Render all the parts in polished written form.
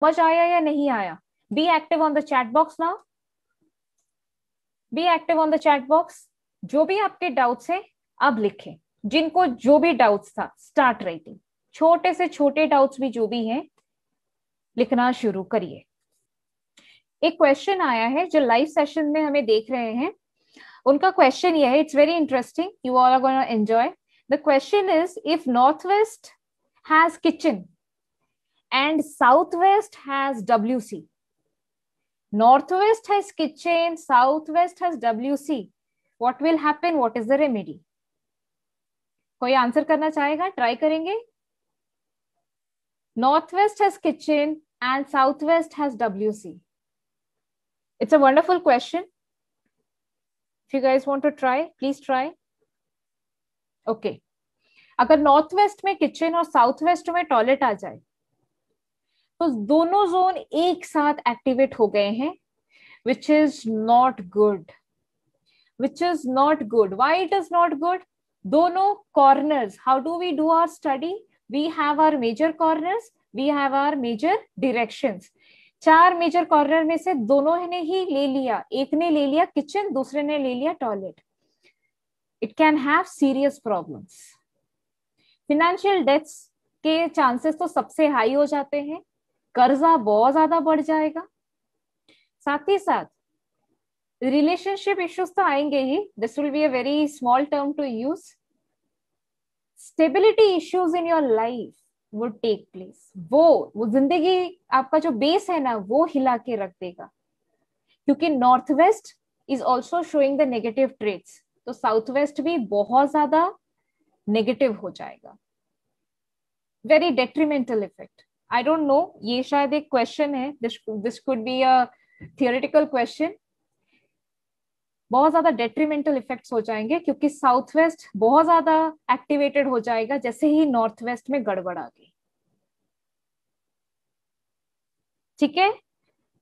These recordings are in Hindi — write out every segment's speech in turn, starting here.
समझ आया या नहीं आया? Be active on the chat box now, be active on the chat box. जो भी आपके डाउट्स है अब लिखें, जिनको जो भी डाउट्स था स्टार्ट राइटिंग, छोटे से छोटे डाउट्स भी जो भी हैं लिखना शुरू करिए। एक क्वेश्चन आया है जो लाइव सेशन में हमें देख रहे हैं, उनका क्वेश्चन ये है, it's very interesting, you all are gonna enjoy. The question is, if north west has kitchen and south west has WC, northwest has kitchen, southwest has WC, what will happen, what is the remedy? कोई आंसर करना चाहेगा? ट्राई करेंगे। northwest has kitchen and southwest has WC. It's a wonderful question. If you guys want to try, please try. Okay. अगर नॉर्थ वेस्ट में किचन और साउथ वेस्ट में टॉयलेट आ जाए तो दोनों जोन एक साथ एक्टिवेट हो गए हैं, which is not good, which is not good. Why it is not good? दोनों corners, how do we do our study? We have our major corners, we have our major directions. 4 major corner में से दोनों ने ही ले लिया, एक ने ले लिया किचन, दूसरे ने ले लिया toilet. It can have serious problems. Financial debts के चांसेस तो सबसे हाई हो जाते हैं, कर्जा बहुत ज्यादा बढ़ जाएगा, साथ ही साथ रिलेशनशिप इश्यूज तो आएंगे ही, this will be a very small term to use. Stability issues in your life would take place, वो जिंदगी आपका जो बेस है ना वो हिला के रख देगा, क्योंकि north west is also showing the negative traits, तो साउथ वेस्ट भी बहुत ज्यादा नेगेटिव हो जाएगा, very detrimental effect. I don't know, ये शायद एक क्वेश्चन है, this could be a theoretical question. बहुत ज्यादा डेट्रीमेंटल इफेक्ट्स हो जाएंगे क्योंकि साउथ वेस्ट बहुत ज्यादा एक्टिवेटेड हो जाएगा जैसे ही नॉर्थ वेस्ट में गड़बड़ आ गई। ठीक है,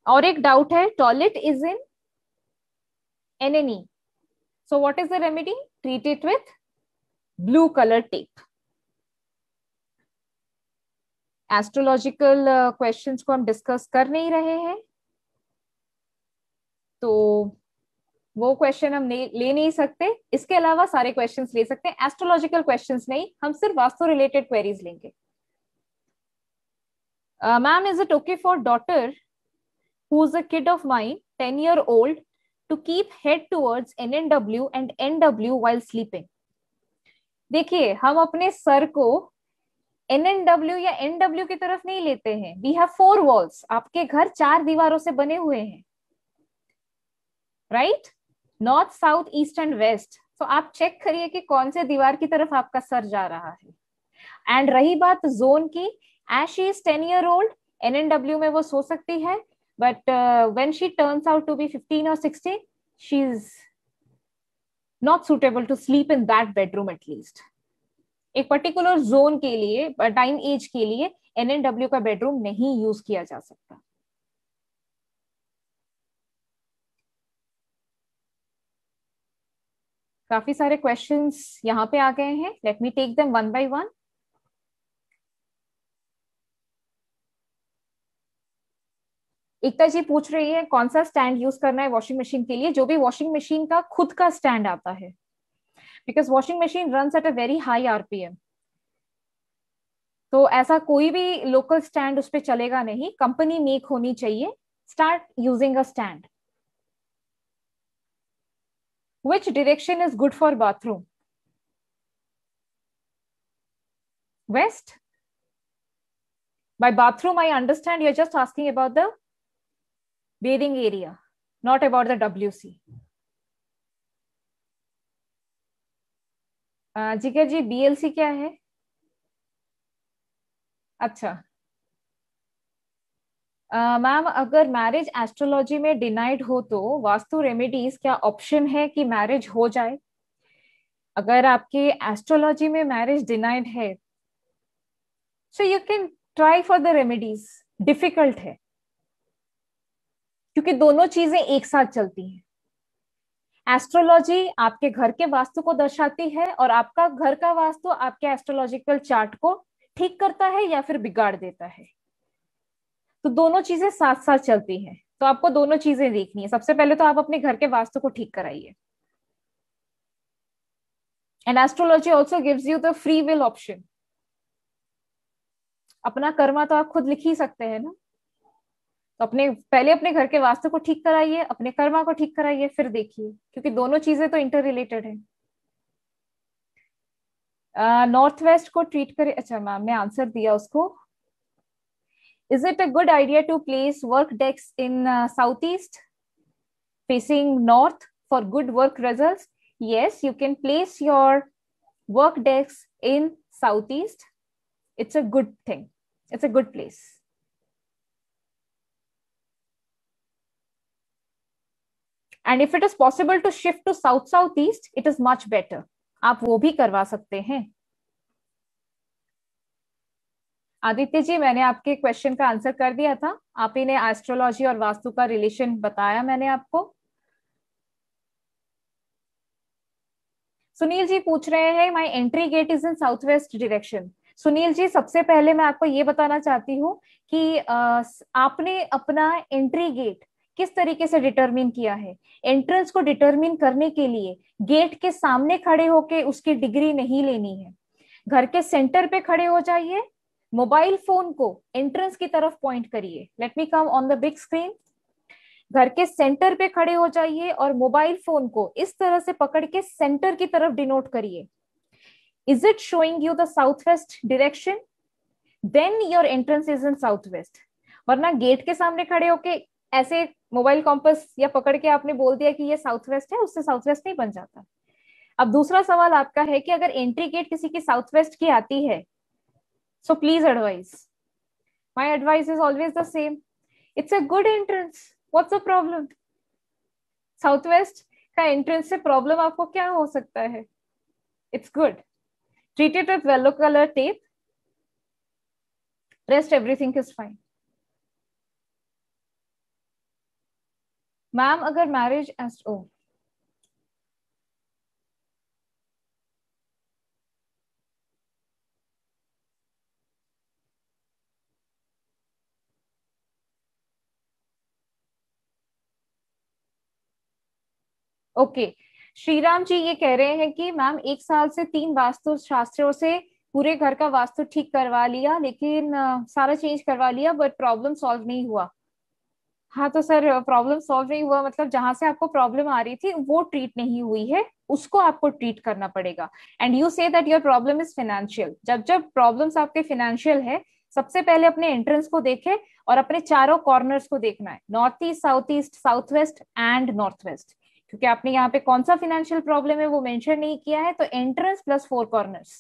और एक डाउट है, toilet is in NNE, so what is the remedy? Treat it with blue colour tape. Astrological questions को हम डिस्कस कर नहीं रहे हैं, तो वो क्वेश्चन हम ले नहीं सकते, इसके अलावा सारे क्वेश्चंस ले सकते हैं, एस्ट्रोलॉजिकल क्वेश्चंस नहीं, हम सिर्फ वास्तु रिलेटेड क्वेरीज लेंगे। Ma'am, is it okay for daughter who is a kid of mine 10-year-old to keep head towards NNW and NW while sleeping? देखिए, हम अपने सर को NNW या NW की तरफ नहीं लेते हैं, वी हैव 4 वॉल्स, आपके घर 4 दीवारों से बने हुए हैं, right? North, south, east and west, तो आप चेक करिए कि कौन से दीवार की तरफ आपका सर जा रहा है। एंड रही बात जोन की, as she is 10-year-old, NNW में वो सो सकती है, but when she turns out to be 15 or 16, she is not suitable to sleep in that bedroom at least. एक पर्टिकुलर जोन के लिए, टाइम एज के लिए NNW का बेडरूम नहीं यूज किया जा सकता। काफी सारे क्वेश्चंस यहाँ पे आ गए हैं, let me take them one by one. Ekta ji पूछ रही है कौन सा स्टैंड यूज करना है वॉशिंग मशीन के लिए? जो भी वॉशिंग मशीन का खुद का स्टैंड आता है, because washing machine runs at a very high RPM, तो ऐसा कोई भी लोकल स्टैंड उस पर चलेगा नहीं, कंपनी मेक होनी चाहिए। Start using a stand. Which direction is good for bathroom? West? By bathroom, I understand you're just asking about the bathing area, not about the WC. जिगर जी, BLC क्या है? अच्छा मैम, अगर मैरिज एस्ट्रोलॉजी में डिनाइड हो तो वास्तु रेमेडीज क्या ऑप्शन है कि मैरिज हो जाए? अगर आपके एस्ट्रोलॉजी में मैरिज डिनाइड है, so you can try for the remedies. Difficult है क्योंकि दोनों चीजें एक साथ चलती हैं। एस्ट्रोलॉजी आपके घर के वास्तु को दर्शाती है और आपका घर का वास्तु आपके एस्ट्रोलॉजिकल चार्ट को ठीक करता है या फिर बिगाड़ देता है। तो दोनों चीजें साथ साथ चलती हैं, तो आपको दोनों चीजें देखनी है। सबसे पहले तो आप अपने घर के वास्तु को ठीक कराइए। And astrology also gives you the free will option. अपना कर्मा तो आप खुद लिख ही सकते हैं ना। तो अपने पहले अपने घर के वास्तु को ठीक कराइए, अपने कर्मा को ठीक कराइए, फिर देखिए, क्योंकि दोनों चीजें तो इंटर रिलेटेड है। नॉर्थ वेस्ट को ट्रीट करे, अच्छा मैम ने आंसर दिया उसको। Is it a good idea to place work desk in south east facing north for good work results? Yes, you can place your work desk in southeast. It's a good thing. It's a good place. And if it is possible to shift to south southeast, it is much better. आप वो भी करवा सकते हैं। आदित्य जी, मैंने आपके क्वेश्चन का आंसर कर दिया था। आप ही ने एस्ट्रोलॉजी और वास्तु का रिलेशन बताया मैंने आपको। सुनील जी पूछ रहे हैं my entry gate is in south west direction. Sunil ji, सबसे पहले मैं आपको ये बताना चाहती हूँ कि आपने अपना एंट्री गेट किस तरीके से डिटरमिन किया है। एंट्रेंस को डिटरमिन करने के लिए गेट के सामने खड़े होके उसकी डिग्री नहीं लेनी है। घर के सेंटर पे खड़े हो जाइए, मोबाइल फोन को एंट्रेंस की तरफ पॉइंट करिए। Let me come on the big screen. घर के सेंटर पे खड़े हो जाइए और मोबाइल फोन को इस तरह से पकड़ के सेंटर की तरफ डिनोट करिए। Is it showing you the south west direction? Then your entrance is in south west. वरना गेट के सामने खड़े होके ऐसे मोबाइल कॉम्पस या पकड़ के आपने बोल दिया कि ये साउथ वेस्ट है, उससे साउथ वेस्ट नहीं बन जाता। अब दूसरा सवाल आपका है कि अगर एंट्री गेट किसी की साउथ वेस्ट की आती है, so please advice. My advice is always the same. It's a good entrance, what's the problem? South west का एंट्रेंस से प्रॉब्लम आपको क्या हो सकता है? It's good. Treat it with yellow colour tape, rest everything is fine. Ma'am अगर मैरिज ओ ओके, श्रीराम जी ये कह रहे हैं कि मैम 1 साल से 3 वास्तु शास्त्रों से पूरे घर का वास्तु ठीक करवा लिया, लेकिन सारा चेंज करवा लिया, बट प्रॉब्लम सॉल्व नहीं हुआ। हाँ तो सर, प्रॉब्लम सॉल्व नहीं हुआ मतलब जहां से आपको प्रॉब्लम आ रही थी वो ट्रीट नहीं हुई है, उसको आपको ट्रीट करना पड़ेगा। And you say that your problem is financial. जब जब प्रॉब्लम्स आपके फाइनेंशियल है, सबसे पहले अपने एंट्रेंस को देखें और अपने चारों कॉर्नर्स को देखना है, north east, south west and north west. क्योंकि आपने यहाँ पे कौन सा फाइनेंशियल प्रॉब्लम है वो मेंशन नहीं किया है, तो entrance plus 4 corners.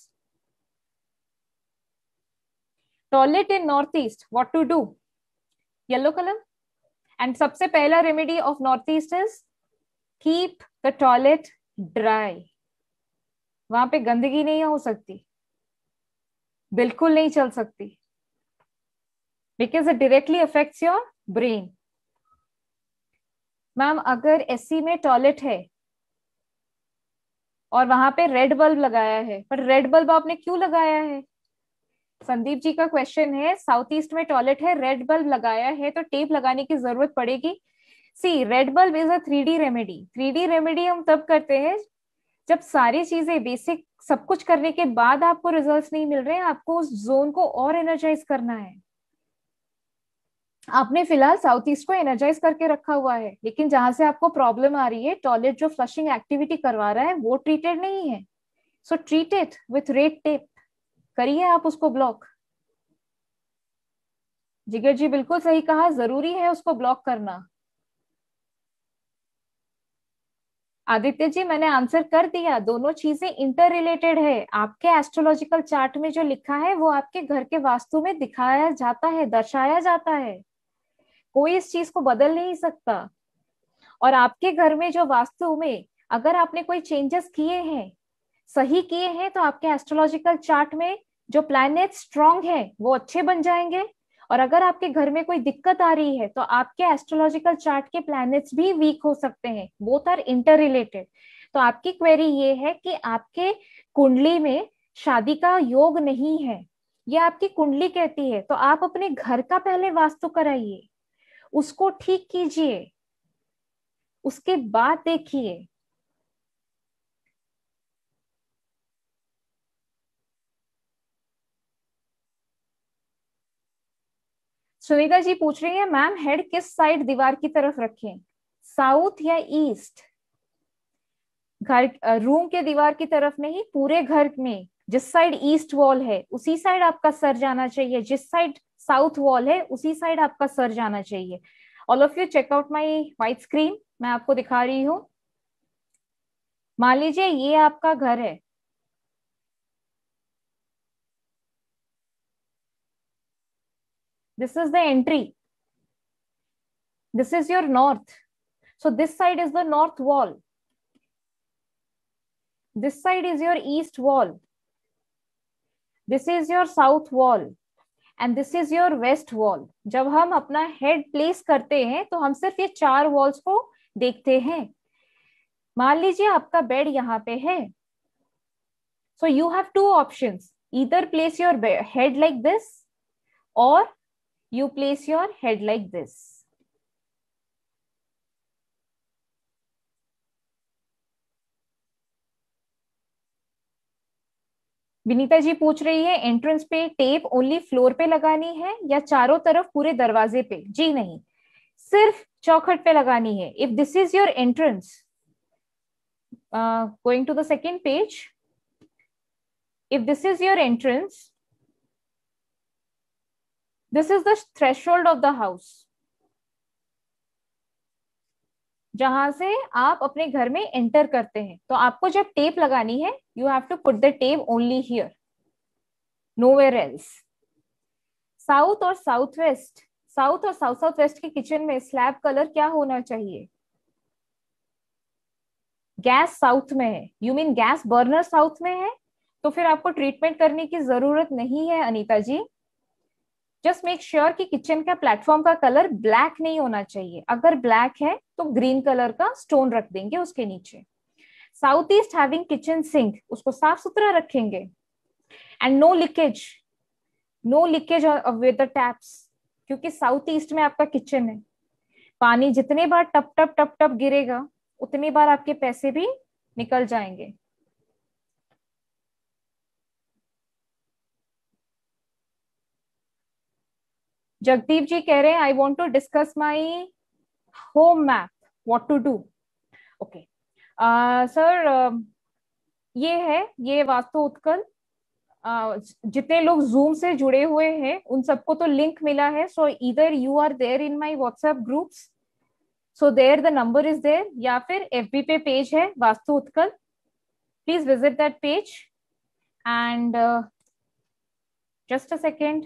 Toilet in north east, what to do? Yellow colour. And सबसे पहला remedy of north east is keep the toilet dry. वहां पे गंदगी नहीं हो सकती, बिल्कुल नहीं चल सकती, because it directly affects your brain. Ma'am अगर एससी में टॉयलेट है और वहां पे रेड बल्ब लगाया है, पर रेड बल्ब आपने क्यों लगाया है? संदीप जी का क्वेश्चन है, साउथ ईस्ट में टॉयलेट है, रेड बल्ब लगाया है, तो टेप लगाने की जरूरत पड़ेगी। See, red bulb is a 3D remedy. 3D remedy हम तब करते हैं जब सारी चीजें बेसिक सब कुछ करने के बाद आपको रिजल्ट्स नहीं मिल रहे हैं, आपको उस जोन को और एनर्जाइज करना है। आपने फिलहाल साउथ ईस्ट को एनर्जाइज करके रखा हुआ है, लेकिन जहां से आपको प्रॉब्लम आ रही है, टॉयलेट जो फ्लशिंग एक्टिविटी करवा रहा है वो ट्रीटेड नहीं है, so treat it with red tape. करिए आप उसको ब्लॉक। जिगर जी बिल्कुल सही कहा, जरूरी है उसको ब्लॉक करना। आदित्य जी मैंने आंसर कर दिया, दोनों चीजें इंटर रिलेटेड है। आपके एस्ट्रोलॉजिकल चार्ट में जो लिखा है वो आपके घर के वास्तु में दिखाया जाता है, दर्शाया जाता है, कोई इस चीज को बदल नहीं सकता। और आपके घर में जो वास्तु में अगर आपने कोई चेंजेस किए हैं, सही किए हैं, तो आपके एस्ट्रोलॉजिकल चार्ट में जो प्लैनेट स्ट्रांग है वो अच्छे बन जाएंगे। और अगर आपके घर में कोई दिक्कत आ रही है तो आपके एस्ट्रोलॉजिकल चार्ट के प्लैनेट्स भी वीक हो सकते हैं, बोथ आर इंटर रिलेटेड। तो आपकी क्वेरी ये है कि आपके कुंडली में शादी का योग नहीं है, ये आपकी कुंडली कहती है। तो आप अपने घर का पहले वास्तु कराइए, उसको ठीक कीजिए, उसके बाद देखिए। सुनीता जी पूछ रही है मैम हेड किस साइड दीवार की तरफ रखें, साउथ या ईस्ट? घर रूम के दीवार की तरफ नहीं, पूरे घर में जिस साइड ईस्ट वॉल है उसी साइड आपका सर जाना चाहिए, जिस साइड साउथ वॉल है उसी साइड आपका सर जाना चाहिए। All of you check out my white screen, मैं आपको दिखा रही हूँ। मान लीजिए ये आपका घर है, this is the entry, this is your north, so this side is the north wall, this side is your east wall, this is your south wall and this is your west wall। जब हम अपना हेड प्लेस करते हैं तो हम सिर्फ ये चार वॉल्स को देखते हैं। मान लीजिए आपका बेड यहाँ पे है, so you have two options, either place your head like this or you place your head like this। Vinita ji पूछ रही है एंट्रेंस पे टेप ओनली फ्लोर पे लगानी है या चारों तरफ पूरे दरवाजे पे? जी नहीं, सिर्फ चौखट पे लगानी है। If this is your entrance, going to the second page, if this is your entrance, this is the threshold of the house, जहां से आप अपने घर में एंटर करते हैं। तो आपको जब टेप लगानी है, you have to put the tape only here, nowhere else. South और साउथ वेस्ट, साउथ और साउथ साउथ वेस्ट के किचन में स्लैब कलर क्या होना चाहिए? गैस साउथ में है, you mean gas burner south में है, तो फिर आपको ट्रीटमेंट करने की जरूरत नहीं है अनीता जी। जस्ट मेक श्योर कि किचन का प्लेटफॉर्म का कलर ब्लैक नहीं होना चाहिए, अगर ब्लैक है तो ग्रीन कलर का स्टोन रख देंगे उसके नीचे। South east having kitchen sink, उसको साफ सुथरा रखेंगे। And no leakage, no leakage with the taps, क्योंकि साउथ ईस्ट में आपका किचन है। पानी जितने बार टप टप टप टप गिरेगा उतनी बार आपके पैसे भी निकल जाएंगे। जगदीप जी कह रहे हैं I want to discuss my home map, what to do. Okay sir, ये है, ये वास्तु उत्कल, जितने लोग जूम से जुड़े हुए हैं उन सबको तो लिंक मिला है। सो इधर you are there in my WhatsApp groups, so there the number is there, या फिर एफबी पे पेज है Vastu Utkal, please visit that page and just a second,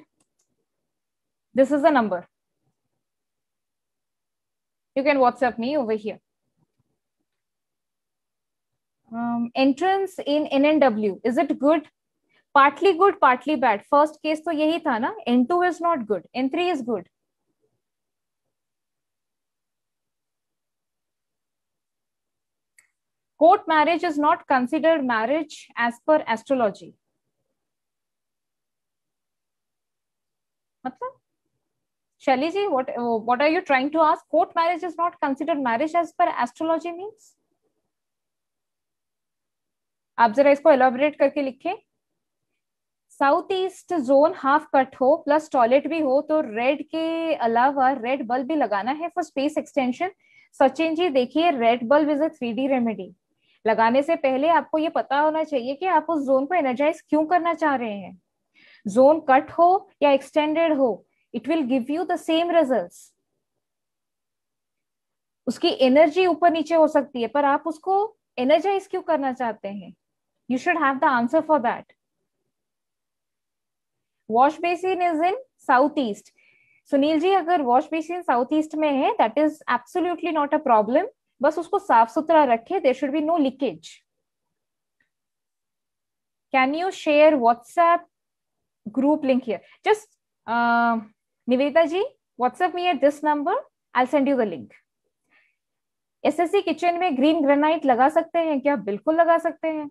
this is the number, you can WhatsApp me over here. Entrance in NNW, is it good? Partly good, partly bad. First case तो यही था ना, N2 is not good, N3 is good. Court marriage is not considered marriage as per astrology. मतलब Shelly ji, what are you trying to ask? Court marriage is not considered marriage as per astrology means? आप जरा इसको एलाबोरेट करके लिखें। South east zone half cut हो प्लस टॉयलेट भी हो तो रेड के अलावा रेड बल्ब भी लगाना है for space extension. Sachin ji देखिए, red bulb is a 3D remedy. लगाने से पहले आपको ये पता होना चाहिए कि आप उस जोन को एनर्जाइज क्यों करना चाह रहे हैं। जोन कट हो या एक्सटेंडेड हो, it will give you the same results. उसकी एनर्जी ऊपर नीचे हो सकती है, पर आप उसको एनर्जाइज क्यों करना चाहते हैं? You should have the answer for that. Wash basin is in south east. Sunil ji, अगर वॉश बेसिन साउथ ईस्ट में है that is absolutely not a problem, बस उसको साफ सुथरा रखे, there should be no leakage. Can you share WhatsApp group link here? Just Nivedita ji, WhatsApp me at this number, I will send you the link. SSC kitchen में ग्रीन ग्रेनाइट लगा सकते हैं क्या? बिल्कुल लगा सकते हैं।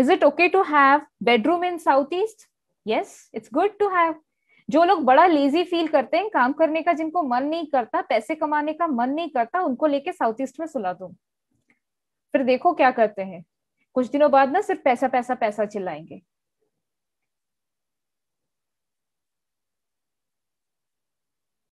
Is it okay to have bedroom in south east? Yes, it's good to have. जो लोग बड़ा लेजी फील करते हैं काम करने का, जिनको मन नहीं करता, पैसे कमाने का मन नहीं करता, उनको लेके साउथ ईस्ट में सुला दो. फिर देखो क्या करते हैं, कुछ दिनों बाद ना सिर्फ पैसा पैसा पैसा चिल्लाएंगे.